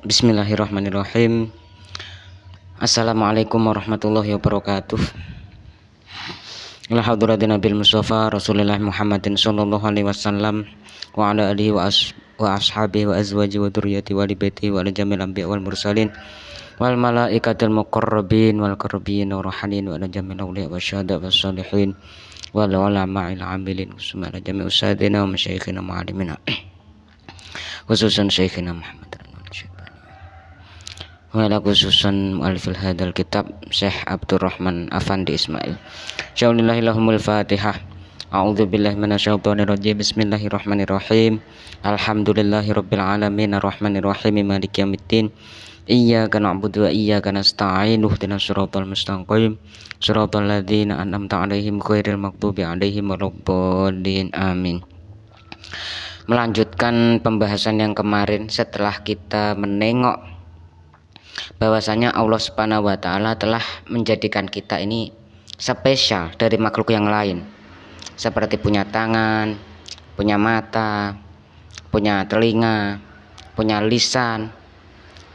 Bismillahirrahmanirrahim. Assalamualaikum warahmatullahi wabarakatuh. Ila hadratin Nabil Mustafa Rasulullah Muhammadin sallallahu alaihi wasallam wa ala alihi wa ashabihi wa azwaji wa dzurriyyati wa li baiti wa ala jamil anbiya wal mursalin wal malaikatil muqarrabin wal qarrabin wa ruhanin wa ala jamil awliya wa syuhada was salihin wal ulama'il amilin wa ala jami' usadina wa masyayikhina mu'allimina khususan syekhina Muhammad wala khususan mu'alifil hadal kitab Syekh Abdurrahman Afandi Ismail. Sya'ulillahilahumul fatihah. A'udzu billahi minasyaitonir rajim. Bismillahirrahmanirrahim. Alhamdulillahirabbil alamin arrahmanirrahim maliki yaumiddin. Iyyaka na'budu wa iyyaka nasta'in. Ihdinas siratal mustaqim. Siratal ladzina an'amta 'alaihim ghairil maghdubi 'alaihim waladdallin. Amin. Melanjutkan pembahasan yang kemarin setelah kita menengok bahwasanya Allah Subhanahu wa taala telah menjadikan kita ini spesial dari makhluk yang lain, seperti punya tangan, punya mata, punya telinga, punya lisan,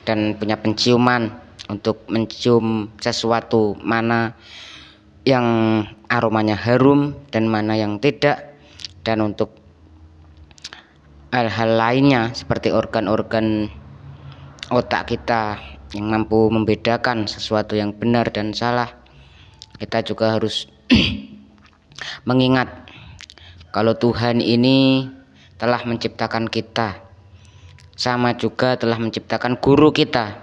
dan punya penciuman untuk mencium sesuatu mana yang aromanya harum dan mana yang tidak, dan untuk hal-hal lainnya seperti organ-organ otak kita yang mampu membedakan sesuatu yang benar dan salah. Kita juga harus mengingat kalau Tuhan ini telah menciptakan kita, sama juga telah menciptakan guru kita.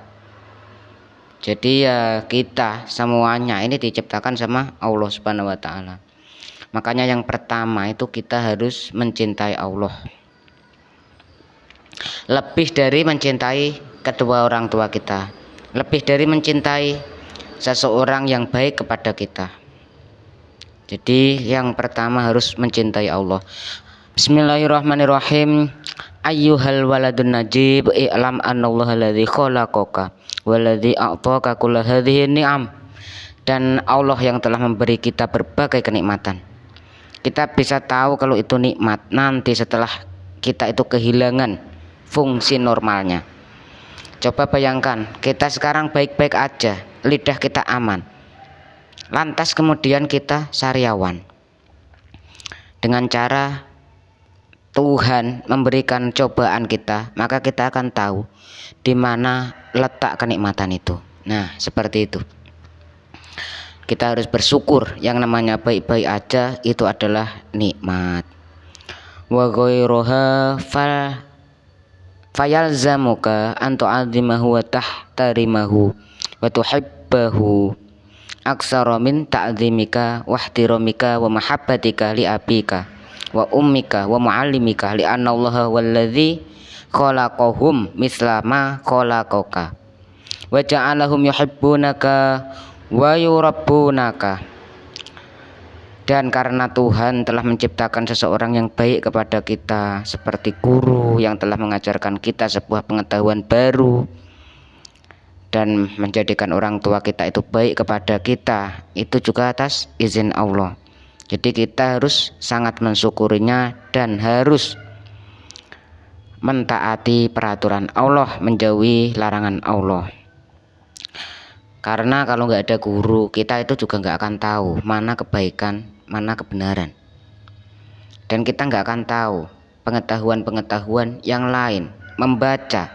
Jadi ya kita semuanya ini diciptakan sama Allah Subhanahu wa taala. Makanya yang pertama itu kita harus mencintai Allah, lebih dari mencintai kedua orang tua kita, lebih dari mencintai seseorang yang baik kepada kita. Jadi yang pertama harus mencintai Allah. Bismillahirrahmanirrahim. Ayyuhal waladun najib i'lam annallaha alladzi khalaqaka walladzi a'taka kulla hadhihi ni'am. Dan Allah yang telah memberi kita berbagai kenikmatan. Kita bisa tahu kalau itu nikmat nanti setelah kita itu kehilangan fungsi normalnya. Coba bayangkan, kita sekarang baik-baik aja, lidah kita aman, lantas kemudian kita sariawan. Dengan cara Tuhan memberikan cobaan kita, maka kita akan tahu di mana letak kenikmatan itu. Nah, seperti itu. Kita harus bersyukur, yang namanya baik-baik aja itu adalah nikmat. Wa ghairuha fayalzamuka an tu'azzimahu wa tahtarimahu wa tuhibbahu aksara min ta'zimika wa ihtiramika wa mahabbatika li abika wa ummika wa muallimika li anna Allah walladzi khalaqahum misla ma khalaqaka wa ja'alahum yuhibbunaka wa yurabbunaka. Dan karena Tuhan telah menciptakan seseorang yang baik kepada kita, seperti guru yang telah mengajarkan kita sebuah pengetahuan baru, dan menjadikan orang tua kita itu baik kepada kita, itu juga atas izin Allah. Jadi kita harus sangat mensyukurinya dan harus mentaati peraturan Allah, menjauhi larangan Allah. Karena kalau nggak ada guru, kita itu juga nggak akan tahu mana kebaikan, mana kebenaran, dan kita nggak akan tahu pengetahuan-pengetahuan yang lain, membaca.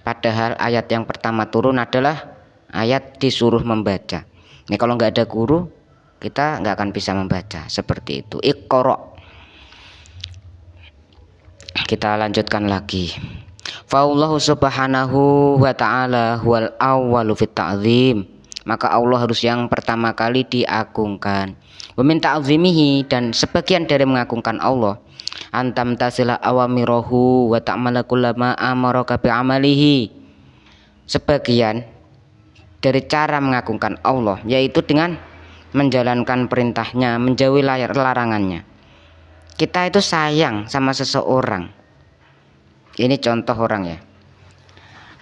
Padahal ayat yang pertama turun adalah ayat disuruh membaca. Ini kalau nggak ada guru, kita nggak akan bisa membaca. Seperti itu. Iqra. Kita lanjutkan lagi. Fa'allahu subhanahu wa ta'ala wal awwalu fit ta'zim. Maka Allah harus yang pertama kali diagungkan. Wa min ta'zimihi, dan sebagian dari mengagungkan Allah, antam tasila awamirahu wa ta'mala kullama amaraka bi'amalihi. Sebagian dari cara mengagungkan Allah yaitu dengan menjalankan perintahnya, menjauhi larangannya. Kita itu sayang sama seseorang, ini contoh orang ya,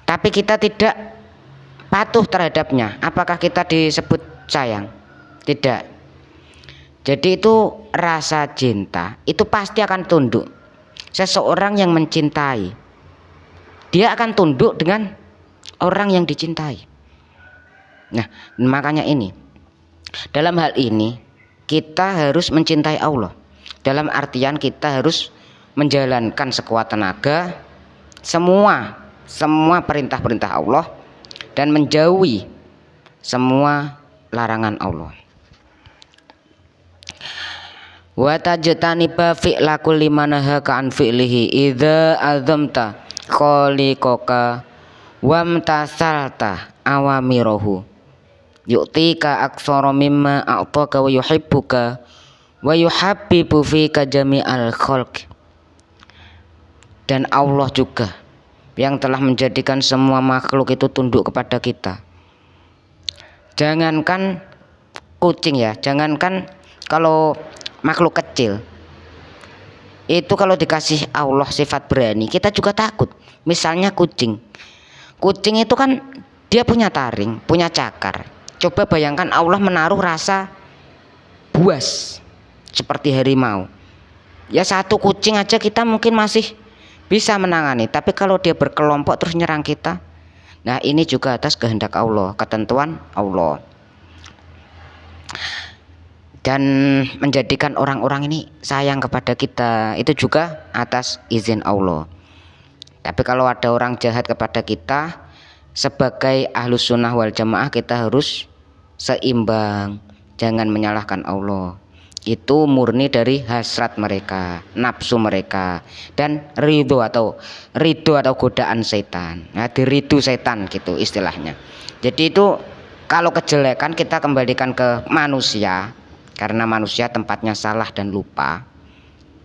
tapi kita tidak patuh terhadapnya, apakah kita disebut sayang? Tidak. Jadi itu rasa cinta itu pasti akan tunduk. Seseorang yang mencintai, dia akan tunduk dengan orang yang dicintai. Nah, makanya ini, dalam hal ini kita harus mencintai Allah. Dalam artian kita harus menjalankan sekuat tenaga semua perintah-perintah Allah dan menjauhi semua larangan Allah. Wa tajtaniba fi'la kulli manahaka an fi'lihi idza azamta khaliqaka wamtasalta awamirahu yu'tika aksara mimma a'taka wa yuhibbuka wa yuhabbibu fika jami'al khalq. Dan Allah juga yang telah menjadikan semua makhluk itu tunduk kepada kita. Jangankan kucing ya, jangankan kalau makhluk kecil itu kalau dikasih Allah sifat berani kita juga takut. Misalnya kucing itu kan dia punya taring, punya cakar. Coba bayangkan Allah menaruh rasa buas seperti harimau. Ya satu kucing aja kita mungkin masih bisa menangani, tapi kalau dia berkelompok terus nyerang kita, nah ini juga atas kehendak Allah, ketentuan Allah. Dan menjadikan orang-orang ini sayang kepada kita itu juga atas izin Allah. Tapi kalau ada orang jahat kepada kita, sebagai ahlus sunnah wal jamaah kita harus seimbang, jangan menyalahkan Allah. Itu murni dari hasrat mereka, nafsu mereka, dan ridho atau godaan setan. Nah, diridu setan gitu istilahnya. Jadi itu kalau kejelekan kita kembalikan ke manusia, karena manusia tempatnya salah dan lupa.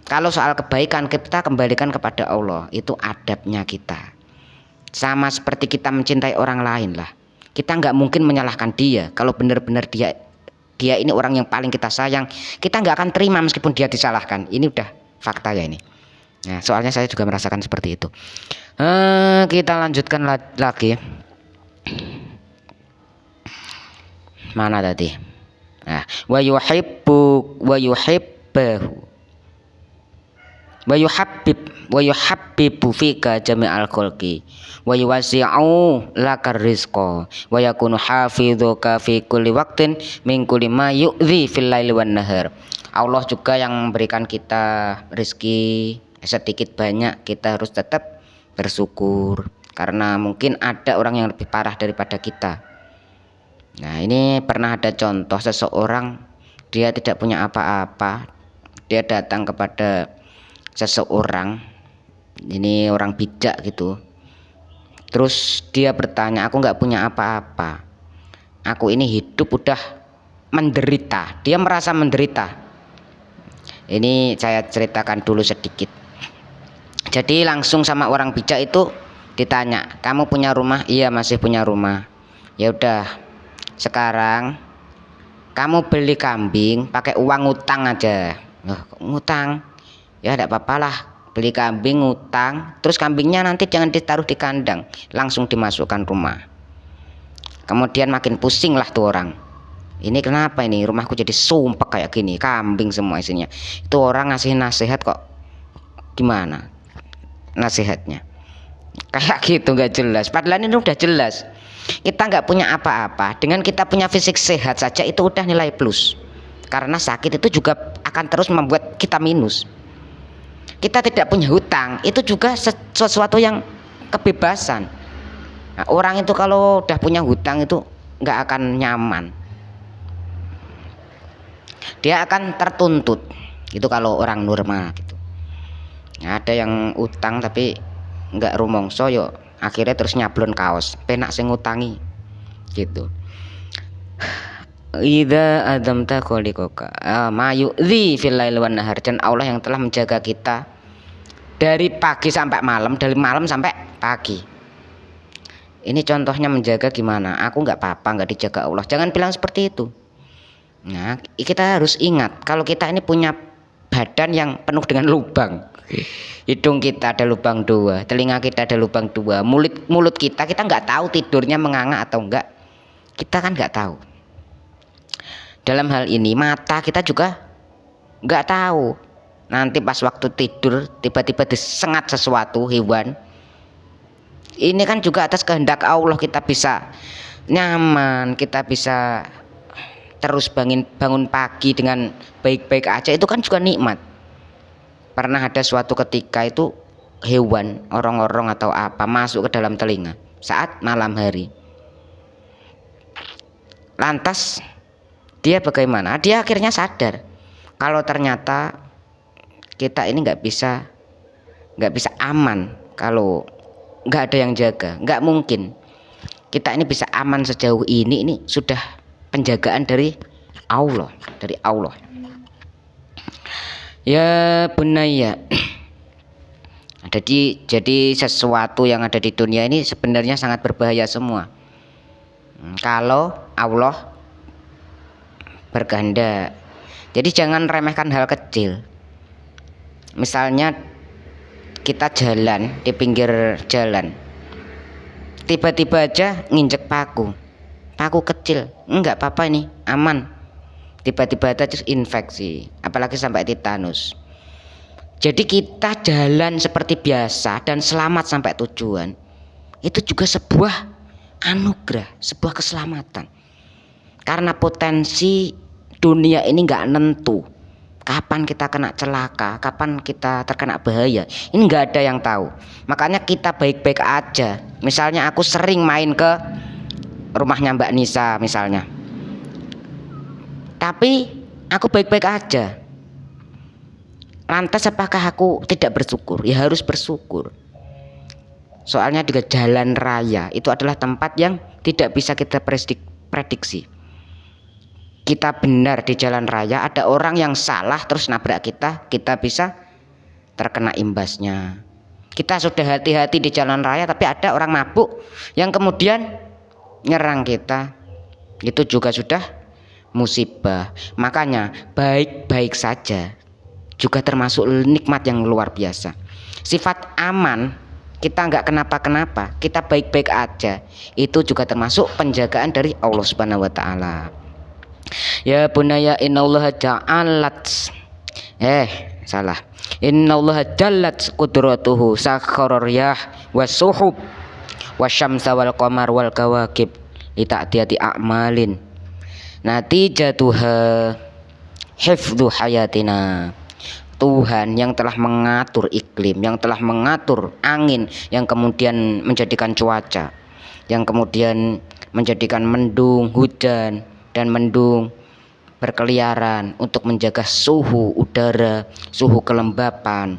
Kalau soal kebaikan kita kembalikan kepada Allah, itu adabnya kita. Sama seperti kita mencintai orang lain lah. Kita nggak mungkin menyalahkan dia. Kalau benar-benar dia ini orang yang paling kita sayang, kita nggak akan terima meskipun dia disalahkan. Ini udah fakta ya ini. Nah, soalnya saya juga merasakan seperti itu. Kita lanjutkan lagi. Mana tadi? Nah, wa yuhabbibu fika jami'al khalqi wa yuwasi'u lakar rizqa wa yakunu hafidhuka fi kulli waqtin min kulli ma yu'dhi fil laili wan nahar. Allah juga yang memberikan kita rezeki sedikit banyak, kita harus tetap bersyukur karena mungkin ada orang yang lebih parah daripada kita. Nah, ini pernah ada contoh seseorang, dia tidak punya apa-apa, dia datang kepada seseorang, ini orang bijak gitu, terus dia bertanya, aku nggak punya apa-apa, aku ini hidup udah menderita. Dia merasa menderita. Ini saya ceritakan dulu sedikit. Jadi langsung sama orang bijak itu ditanya, kamu punya rumah? Iya, masih punya rumah. Ya udah, sekarang kamu beli kambing pakai uang ngutang aja. Ngutang ya tidak apa-apa lah, beli kambing ngutang, terus kambingnya nanti jangan ditaruh di kandang, langsung dimasukkan rumah. Kemudian makin pusing lah tuh orang, ini kenapa ini rumahku jadi sumpek kayak gini, kambing semua isinya. Itu orang ngasih nasihat kok gimana nasihatnya kayak gitu, nggak jelas. Padahal ini udah jelas, kita nggak punya apa-apa, dengan kita punya fisik sehat saja itu udah nilai plus. Karena sakit itu juga akan terus membuat kita minus. Kita tidak punya hutang itu juga sesuatu yang kebebasan. Nah, orang itu kalau udah punya hutang itu nggak akan nyaman, dia akan tertuntut. Itu kalau orang normal gitu. Nah, ada yang utang tapi nggak rumongso yo, akhirnya terus nyablon kaos, penak sing ngutangi gitu. Idza adzamta khaliqaka ma yu'dzi fil lail wan nahar. Dan Allah yang telah menjaga kita dari pagi sampai malam, dari malam sampai pagi. Ini contohnya menjaga gimana? Aku nggak apa-apa, nggak dijaga Allah. Jangan bilang seperti itu. Nah, kita harus ingat kalau kita ini punya badan yang penuh dengan lubang. Hidung kita ada lubang 2, telinga kita ada lubang 2, mulut kita nggak tahu tidurnya menganga atau enggak. Kita kan nggak tahu. Dalam hal ini mata kita juga nggak tahu. Nanti pas waktu tidur tiba-tiba disengat sesuatu hewan, Ini kan juga atas kehendak Allah kita bisa nyaman, kita bisa terus bangun pagi dengan baik-baik aja, itu kan juga nikmat. Pernah ada suatu ketika itu hewan, orang-orang atau apa masuk ke dalam telinga saat malam hari. Lantas dia bagaimana? Dia akhirnya sadar kalau ternyata kita ini nggak bisa aman kalau nggak ada yang jaga. Nggak mungkin kita ini bisa aman sejauh ini sudah penjagaan dari Allah, Ya bunaya. Jadi sesuatu yang ada di dunia ini sebenarnya sangat berbahaya semua. Kalau Allah berkehendak. Jadi jangan remehkan hal kecil. Misalnya kita jalan di pinggir jalan, tiba-tiba aja nginjek paku kecil, enggak apa-apa, ini aman. Tiba-tiba aja infeksi, apalagi sampai tetanus. Jadi kita jalan seperti biasa dan selamat sampai tujuan, itu juga sebuah anugerah, sebuah keselamatan. Karena potensi dunia ini nggak nentu, kapan kita kena celaka, kapan kita terkena bahaya, ini nggak ada yang tahu. Makanya kita baik-baik aja. Misalnya aku sering main ke rumahnya Mbak Nisa misalnya, tapi aku baik-baik aja. Lantas apakah aku tidak bersyukur? Ya harus bersyukur. Soalnya di jalan raya itu adalah tempat yang tidak bisa kita prediksi. Kita benar di jalan raya, ada orang yang salah terus nabrak kita bisa terkena imbasnya. Kita sudah hati-hati di jalan raya, tapi ada orang mabuk yang kemudian nyerang kita, itu juga sudah musibah. Makanya baik-baik saja juga termasuk nikmat yang luar biasa. Sifat aman, kita nggak kenapa-kenapa, kita baik-baik aja, itu juga termasuk penjagaan dari Allah Subhanahu wa taala. Ya bunaya innallaha ja'alat salah. Innallaha jallat qudratuhu sakhkhara riyah wasuhub wasyamsa wal qamar wal kawakib lita'tiyati a'malin natijatuha hifdzu hayatina. Tuhan yang telah mengatur iklim, yang telah mengatur angin, yang kemudian menjadikan cuaca, yang kemudian menjadikan mendung, hujan, dan mendung berkeliaran untuk menjaga suhu udara, suhu kelembapan,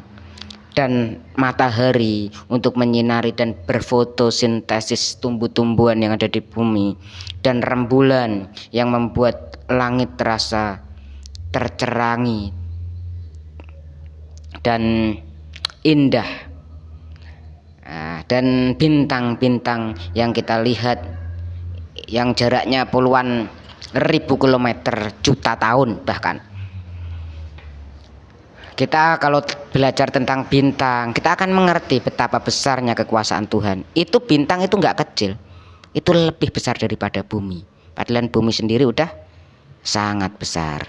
dan matahari untuk menyinari dan berfotosintesis tumbuh-tumbuhan yang ada di bumi, dan rembulan yang membuat langit terasa tercerangi dan indah, dan bintang-bintang yang kita lihat yang jaraknya puluhan ribu kilometer, juta tahun bahkan. Kita kalau belajar tentang bintang, kita akan mengerti betapa besarnya kekuasaan Tuhan. Itu bintang itu nggak kecil, itu lebih besar daripada bumi. Padahal bumi sendiri udah sangat besar.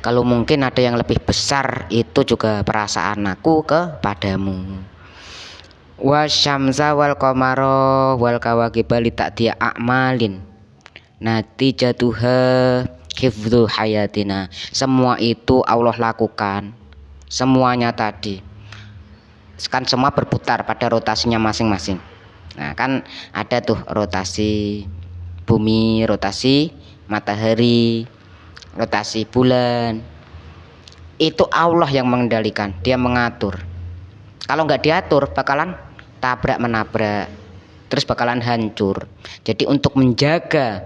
Kalau mungkin ada yang lebih besar, itu juga perasaan aku kepadamu. Wasyamsa wal qamara wal kawakiba lita'tiya a'malin natijatuha hifdzu hayatina. Semua itu Allah lakukan, semuanya tadi kan semua berputar pada rotasinya masing-masing. Nah kan ada tuh rotasi bumi, rotasi matahari, rotasi bulan, itu Allah yang mengendalikan, dia mengatur. Kalau nggak diatur bakalan tabrak menabrak, terus bakalan hancur. Jadi untuk menjaga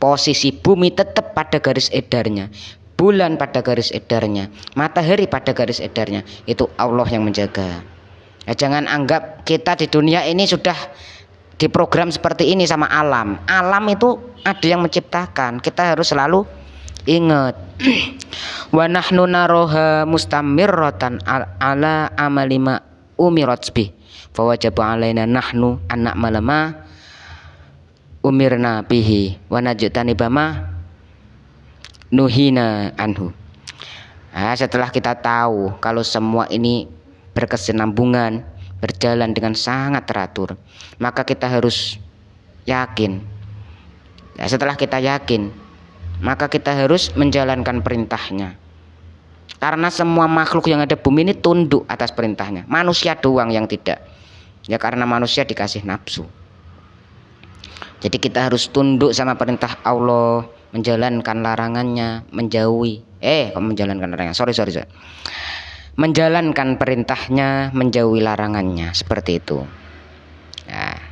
posisi bumi tetap pada garis edarnya, bulan pada garis edarnya, matahari pada garis edarnya, itu Allah yang menjaga. Ya, jangan anggap kita di dunia ini sudah diprogram seperti ini sama alam. Alam itu ada yang menciptakan, kita harus selalu ingat. Wa nahnu naroha mustamirratan ala amalima umirat bih fa wajaba alaina nahnu anak malama umirna bihi wa najtani bama nuhina anhu. Setelah kita tahu kalau semua ini berkesinambungan, berjalan dengan sangat teratur. Maka kita harus yakin. Setelah kita yakin, maka kita harus menjalankan perintahnya. Karena semua makhluk yang ada bumi ini tunduk atas perintahnya. Manusia doang yang tidak. Ya karena manusia dikasih nafsu. Jadi kita harus tunduk sama perintah Allah, menjalankan larangannya, menjalankan larangannya. Sorry. Menjalankan perintahnya, menjauhi larangannya, seperti itu. Nah.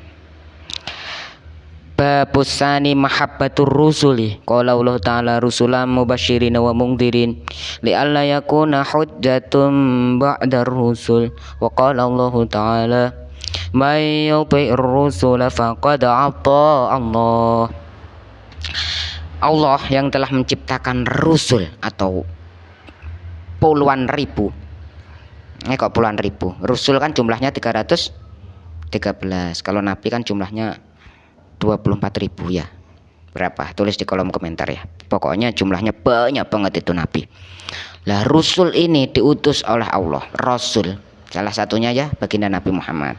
Babusani mahabbatur rusuli. Qala Allah Ta'ala rusulan mubasyirin wa mungdirin li'alla yakuna hujjatum ba'dar rusul. Wa qala Allah Ta'ala may yuti'ir rusula faqad ata Allah. Allah yang telah menciptakan rusul atau puluhan ribu. Kok puluhan ribu? Rusul kan jumlahnya 313. Kalau nabi kan jumlahnya 24.000 ya. Berapa? Tulis di kolom komentar ya. Pokoknya jumlahnya banyak banget itu nabi. Lah rusul ini diutus oleh Allah. Rasul salah satunya ya baginda Nabi Muhammad.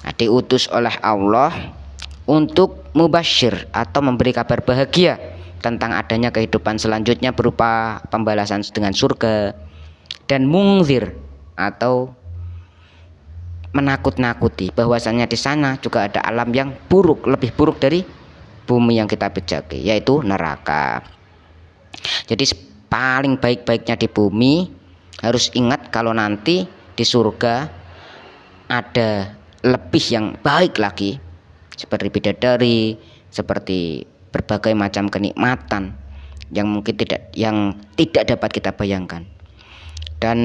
Nah, diutus oleh Allah untuk mubasyir atau memberi kabar bahagia tentang adanya kehidupan selanjutnya berupa pembalasan dengan surga, dan mungzir atau menakut-nakuti bahwasanya di sana juga ada alam yang buruk, lebih buruk dari bumi yang kita pejaki, yaitu neraka. Jadi paling baik-baiknya di bumi, harus ingat kalau nanti di surga ada lebih yang baik lagi, seperti bidadari, seperti berbagai macam kenikmatan yang mungkin tidak dapat kita bayangkan. Dan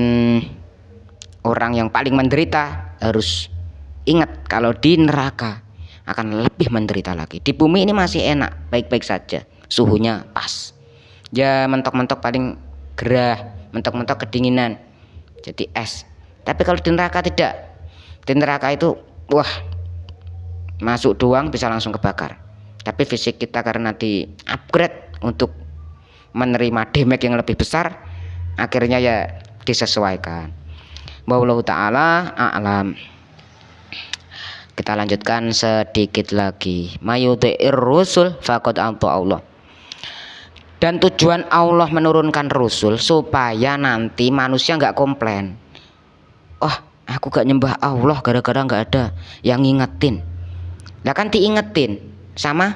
orang yang paling menderita harus ingat kalau di neraka akan lebih menderita lagi. Di bumi ini masih enak, baik-baik saja, suhunya pas. Ya mentok-mentok paling gerah, mentok-mentok kedinginan, jadi es. Tapi kalau di neraka tidak. Di neraka itu wah, masuk doang bisa langsung kebakar. Tapi fisik kita karena di upgrade untuk menerima damage yang lebih besar, akhirnya ya disesuaikan. Wallahu ta'ala a'lam. Kita lanjutkan sedikit lagi. Mayuti'ir rusul faqad ata Allah. Dan tujuan Allah menurunkan rusul supaya nanti manusia nggak komplain. Oh, aku gak nyembah Allah gara-gara nggak ada yang ngingetin. Lah kan diingetin sama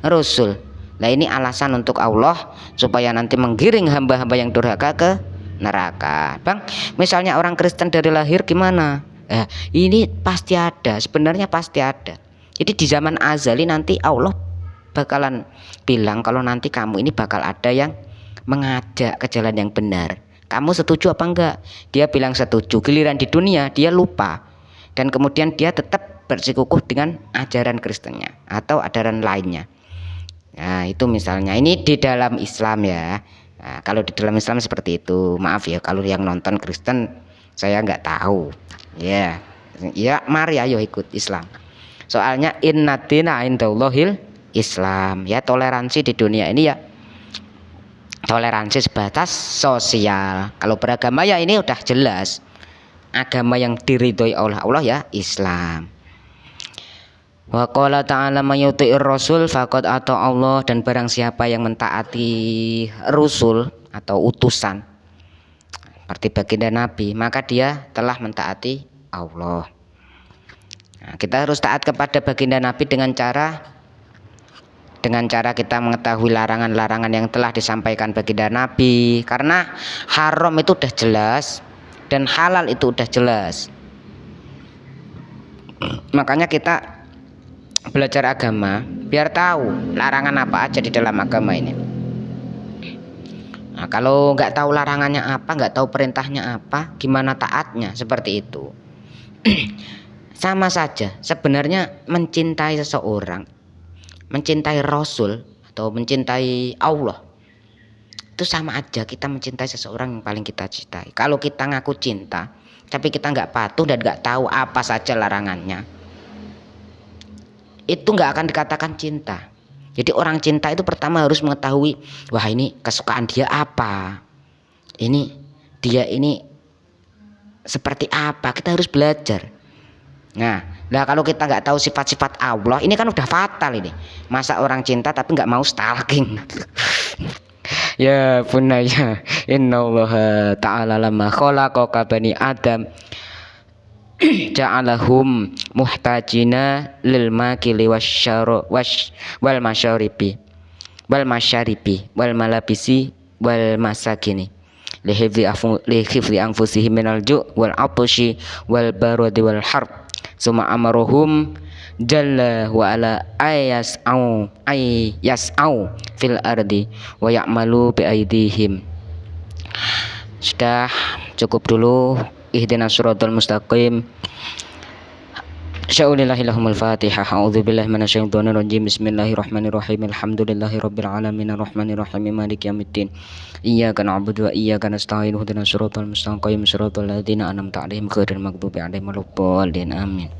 Rasul. Nah ini alasan untuk Allah supaya nanti menggiring hamba-hamba yang durhaka ke neraka. Bang, misalnya orang Kristen dari lahir gimana? Ini pasti ada, sebenarnya pasti ada. Jadi di zaman azali nanti Allah bakalan bilang kalau nanti kamu ini bakal ada yang mengajak ke jalan yang benar. Kamu setuju apa enggak? Dia bilang setuju. Giliran di dunia dia lupa. Dan kemudian dia tetap bersikukuh dengan ajaran Kristennya atau ajaran lainnya. Nah itu misalnya, ini di dalam Islam ya. Nah, kalau di dalam Islam seperti itu. Maaf ya kalau yang nonton Kristen saya nggak tahu. Ya, ya mari ayo ikut Islam. Soalnya innatina indallahil Islam. Ya toleransi di dunia ini ya toleransi sebatas sosial. Kalau beragama ya ini udah jelas. Agama yang diridhoi oleh Allah ya Islam. Wa qala ta'ala may yuti'ir rasul faqad ata Allah. Dan barang siapa yang mentaati rusul atau utusan seperti baginda Nabi, maka dia telah mentaati Allah. Nah, kita harus taat kepada baginda Nabi dengan cara kita mengetahui larangan-larangan yang telah disampaikan baginda Nabi. Karena haram itu udah jelas dan halal itu udah jelas. Makanya kita belajar agama biar tahu larangan apa aja di dalam agama ini. Nah, kalau nggak tahu larangannya apa, nggak tahu perintahnya apa, gimana taatnya? Seperti itu. Sama saja sebenarnya mencintai seseorang, mencintai Rasul atau mencintai Allah, itu sama aja kita mencintai seseorang yang paling kita cintai. Kalau kita ngaku cinta tapi kita nggak patuh dan nggak tahu apa saja larangannya, itu nggak akan dikatakan cinta. Jadi orang cinta itu pertama harus mengetahui, wah ini kesukaan dia apa, ini dia ini seperti apa. Kita harus belajar. Nah kalau kita nggak tahu sifat-sifat Allah, ini kan udah fatal ini. Masa orang cinta tapi nggak mau stalking. Ya bunaya, innallaha ta'ala lamma khalaqa bani Adam ja'alahum muhtajina lil makili wal masyaribi wal malabisi wal masakini lihifzi anfusihim minal ju' wal atshi wal barodi wal harb summa amaruhum jalla wa ala ayas'au fil ardi wa ya'malu bi aidihim. Sudah cukup dulu. Ihdinas siratal mustaqim. Sya'ulillahillahumul fatihah. A'udzubillahi minasyaitonir rajim. Bismillahirrahmanirrahim. Alhamdulillahirabbil alamin arrahmanirrahim maliki yaumiddin. Iyyaka na'budu wa iyyaka nasta'in. Ihdinas siratal mustaqim. Siratal ladzina an'amta 'alaihim ghairil maghdubi 'alaihim waladdallin. Amin.